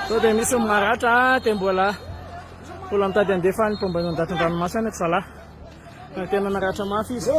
So dia misy maratra dia mbola mitady andefa ny mpomba inondaton'ny ranomasina eto zalahy. Tena naratra mafy izy.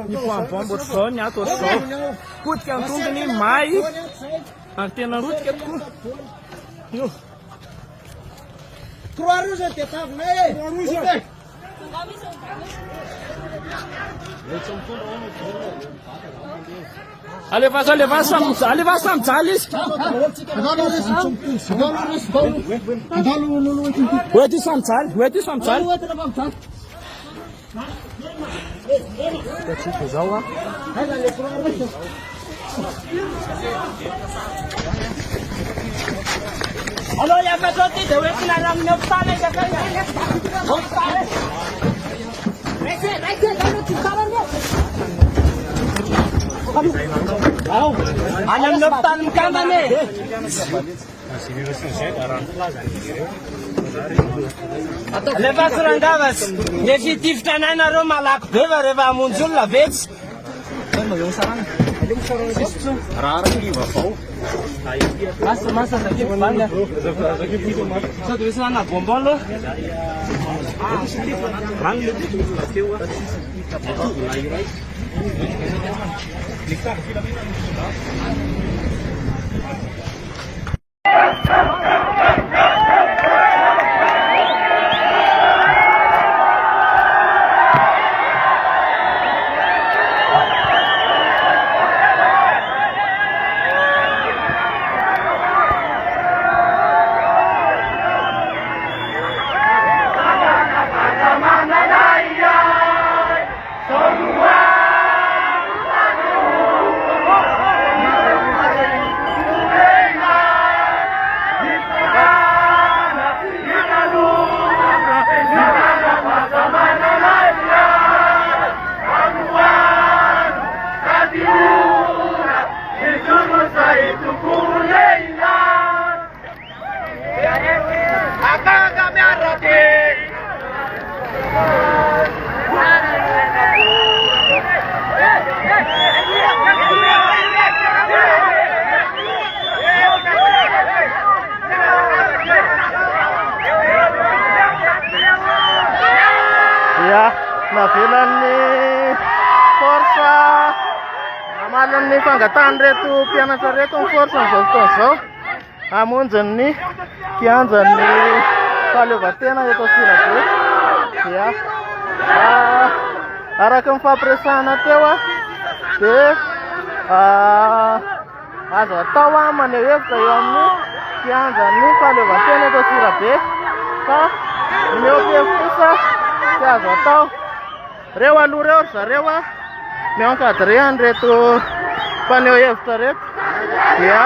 Ny poambombo ohatr'izao, ny ato ohatr'izao. Potika ny tongony, may. Ary tena rotika tokoa. Io. Croix rouge dia tavinay. Croix rouge. Aleva samy jaly izy. Oety samy jaly, oety samy jaly. Tatsika zao a. Alo ya fa toti de oety na amin'ny hôpital izy afa. Any amin'ny hôpital mikambana e. Alefa sorangavas, ny fitifitra anareo malaky be fa rehefa hamonjy olona vetsy. Masa zakety banga. Sady hoe sana bonbon lo. Ya, navelan'ny forsa namalan'ny fangatahany reto mpianatra reto ny forsa amin'izao fotoana izao hamonjy ny kianjan'ny fahaleovantena eto Antsirabe. Ya, araka ny fampiresahana teo a dia azo atao maneho hevitra eo amin'ny kianjan'ny fahaleovantena eto Antsirabe fa ny OPF kosa tsy azo atao. Reo aloha reo ry zareo a miankadreny reto mpaneho hevitra reto dia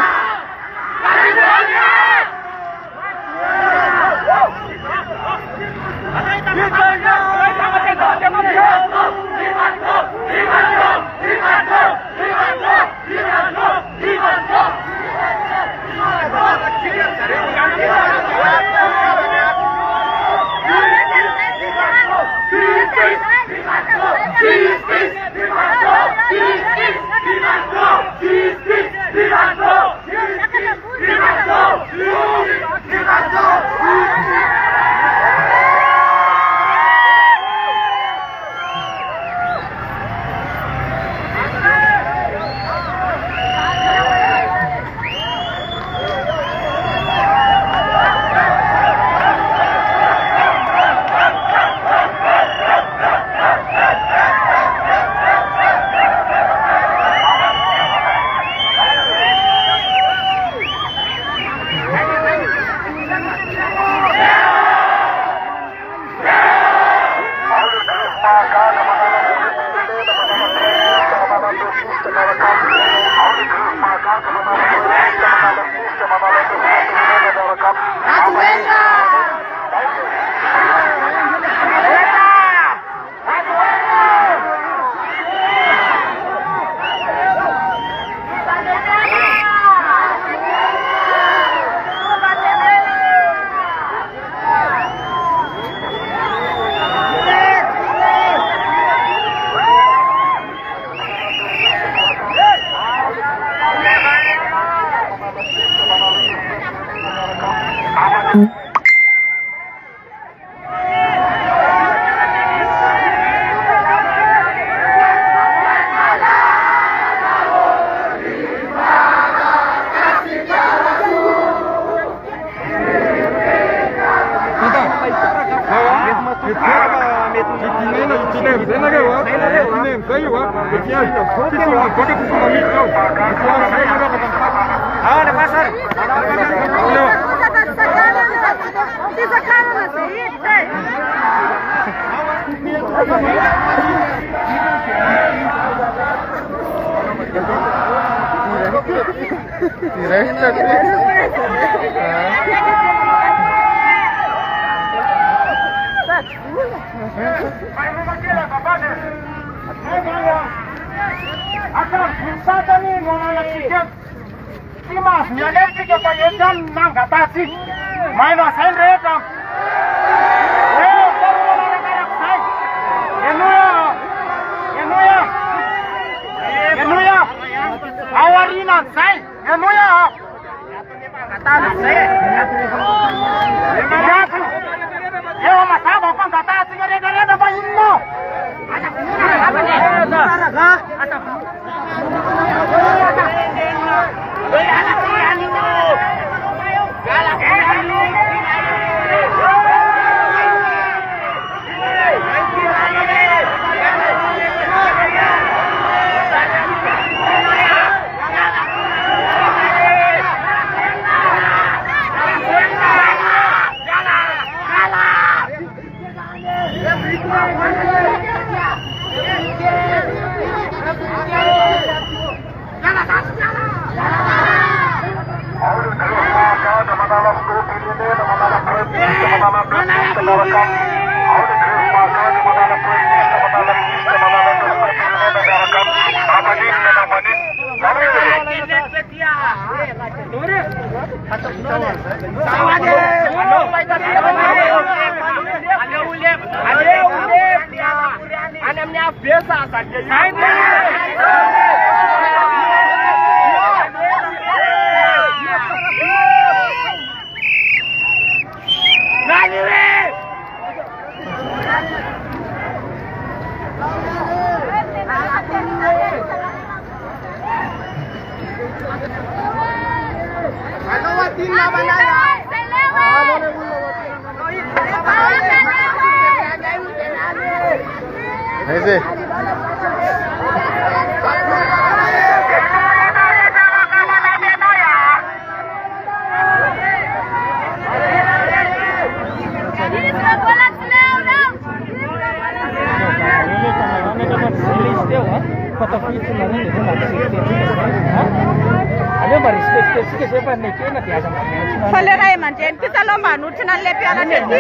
Fallerai manten kita lomba nutrinan lepi ala tedi.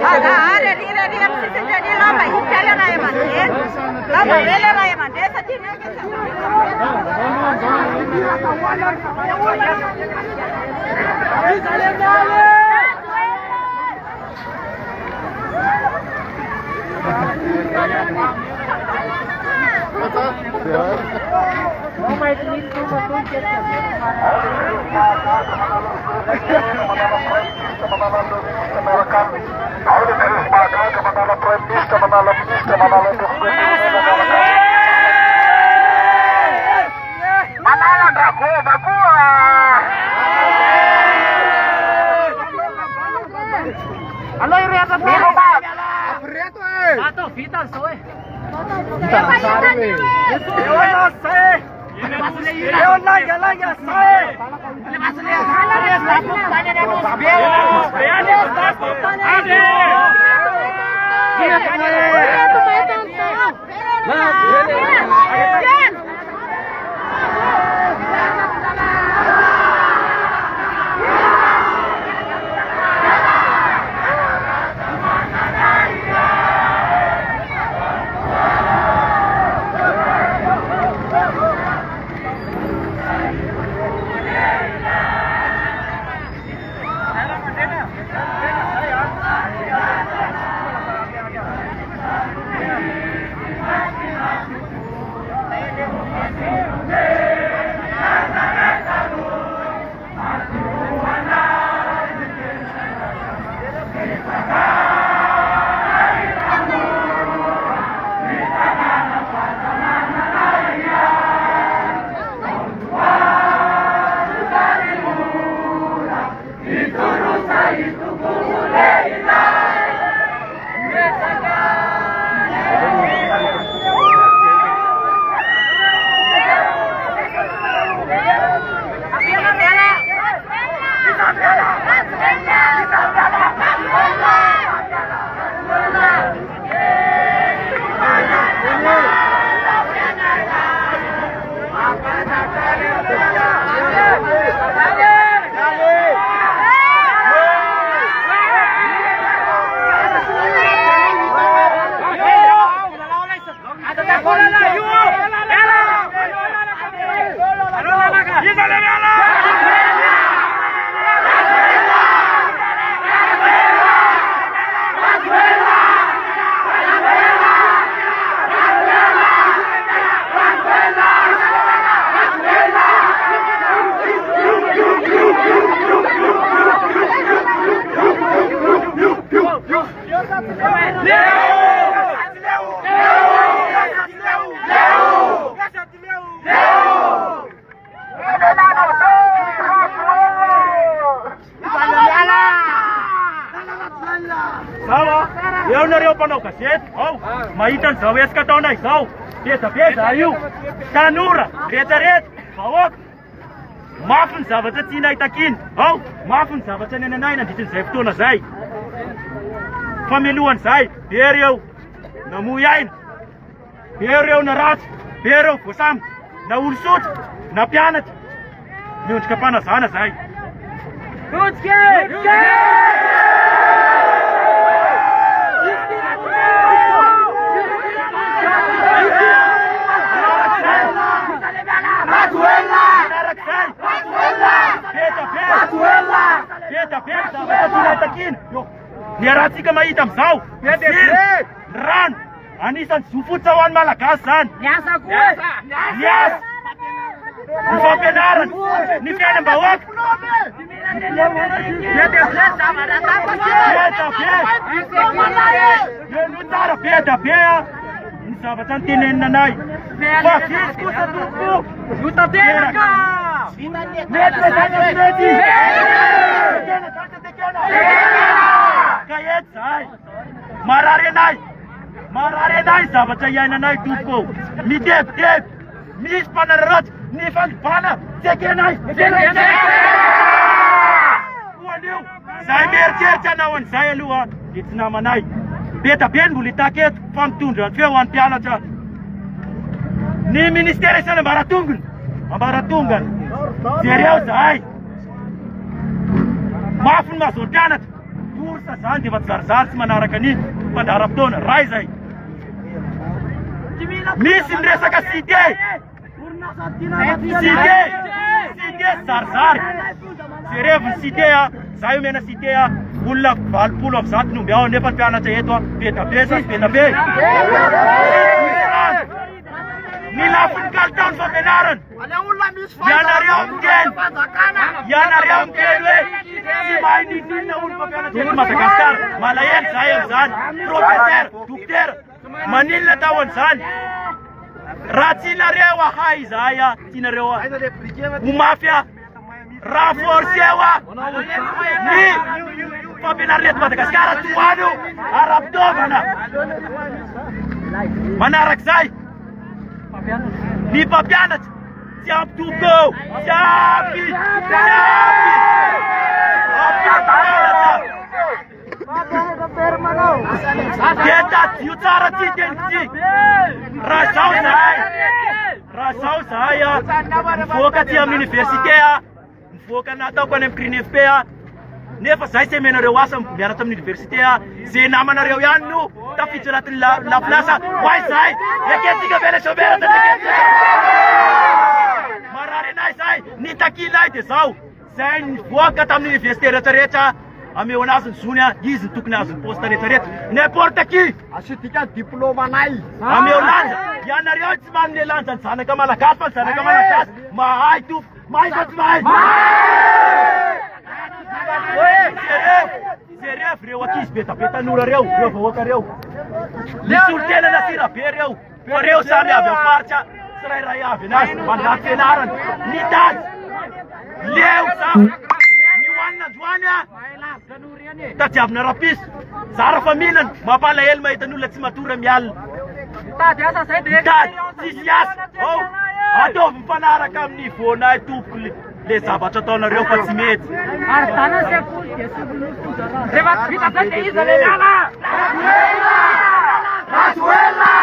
Ada di apsi jadi lomba fallerai manten. Lomba fallerai manten sajine kita. Sawa, eu não para não cacete, oh, mas então só esse cartão não é só, pesa, aí, tanura, red, hawak, mafun sahabat Cina itakin, oh, mafun sahabat Cina nanay nanti save to na say, pamiluan say, pero namuyain, pero narat, pero kusam, na ursut, na pianat, niun kapana sana say. Niarati ka maitam saw. Ran. Anisan sufut sawan malakasan. Yes. Nifapenaran. Nifianan bawak. Peta. Nisabatan tinin nanay. Fakis ko sa tupo. Yuta terka. Kayet say. Marare nai sahabat saya nanay tupo. Mi dep. Mis panarat. Nifan pana. Seke nai. Waduh. Saya mercerca nawan saya luar. Itu nama nai. Beta ben bulitaket fam tundra. Fewan piala cha. Ni ministeri sana baratungan. Serius ay. Maafun masuk danat. Bursa santi vat sarsars manarakani pandarap don rise ay. Misin resa ka side sarsar. Seref side ya. Saya mena side ya. Pull up saat nu biao nepan piana cha yeto. Beta be. Nilapun kaltan sa benaran. Yanariam kedwe. Si maini na ulpa kana chen Madagascar. Malayan sayang san. Profesor, dokter. Manila tawan san. Ratina rewa hai zaya. Tina rewa. Umafia. Raforcewa. Ni. Pabinarlet Madagascar tuano. Arab domana. Manarak say. Ni papianat. Siap to go. Siapi. Ketat yutara cidenci. Rasau saya. Fokat yang universitas. Fokat natau kan emprinefpea. Nefa sai se mena rewasam biaratam universitas. Se nama na rewanu. Tapi cerat la plaza. Why sai? Leketi ka bele sobera ta leketi. Marare nai sai. Ni takilai te sau. Sai fokat am universitas tarecha. Ame onasun sunya gizin tuknasun postare taret. Ne porta ki. Asitika diploma nai. Ame onasun. Yana rewasman ne lansan sana kamala kaspan sana kamala kas. Mai tu. Mai kat mai. Seref rewakis peta nura reu foka reu. Lisultena na sira pereu. Pereu sami ave farcha. Serai raya ave nas mandat kenaran. Nitas. Leu sam. Ni wanna juanya. Tatiab na rapis. Sara faminan mapala elma itanulat si matura mial. Tat sisias. Oh. Ato panara kam ni fona tu le sabato tona reu patsimet. Artana se Revat vita tante izalena. Rasuela.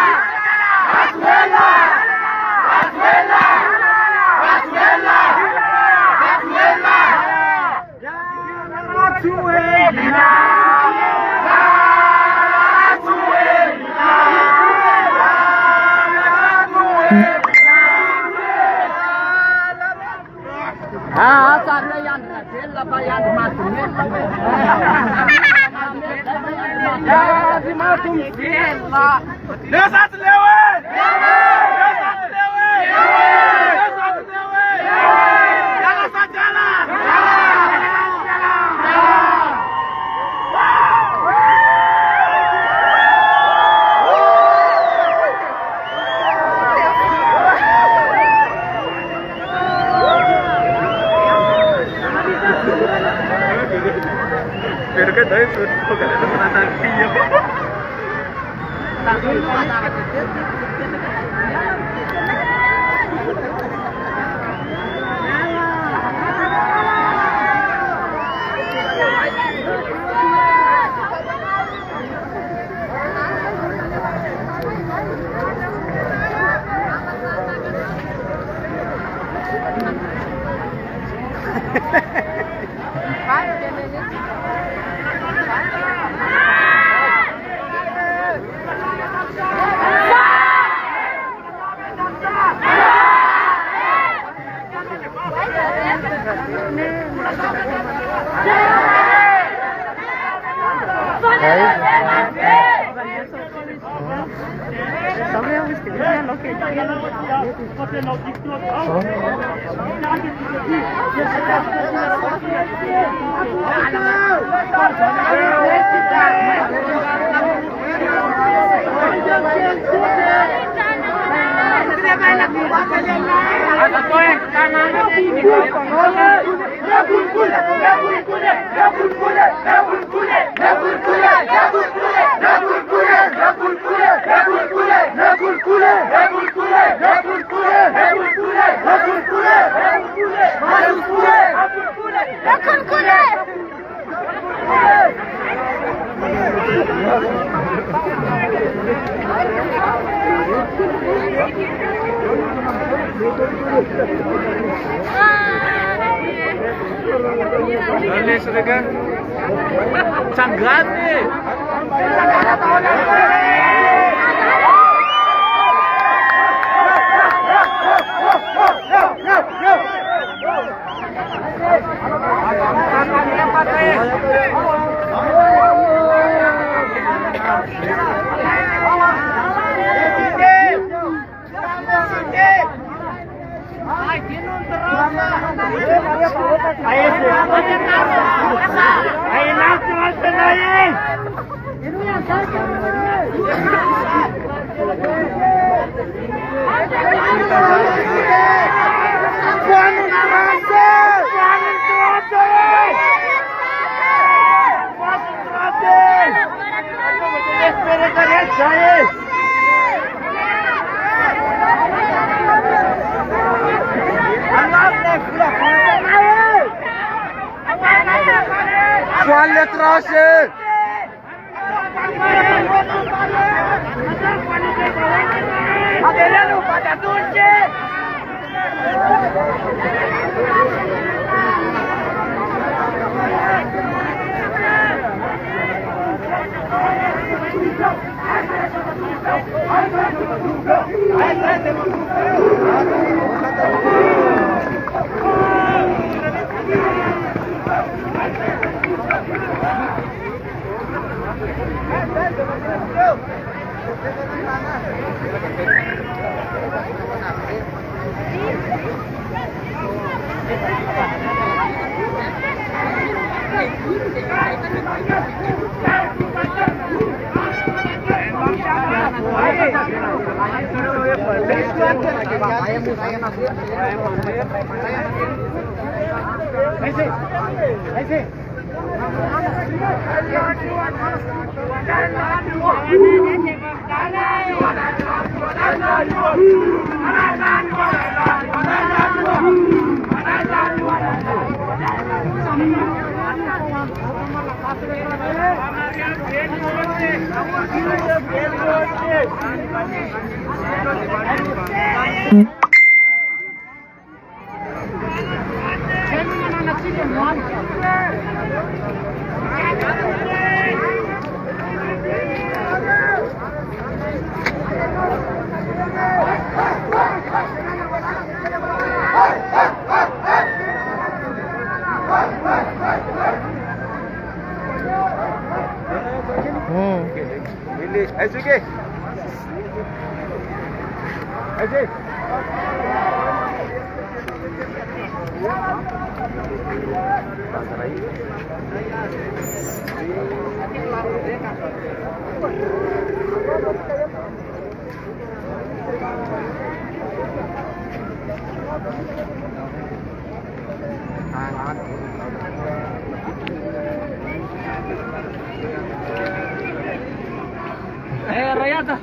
Rayata.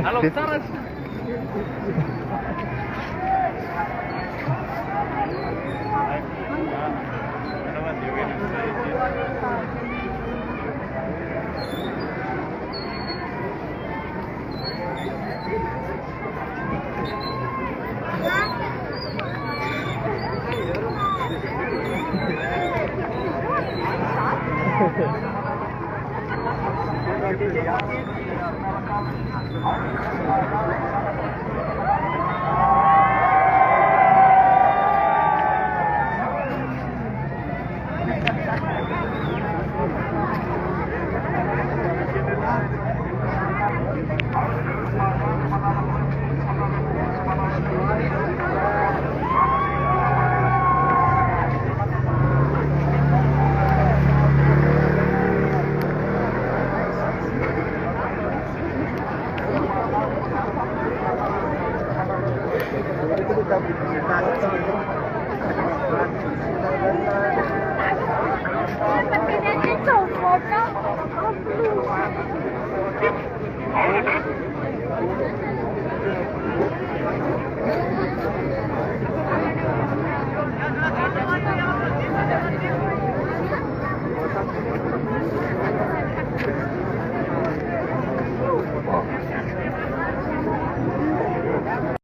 Halo, Saras. It's so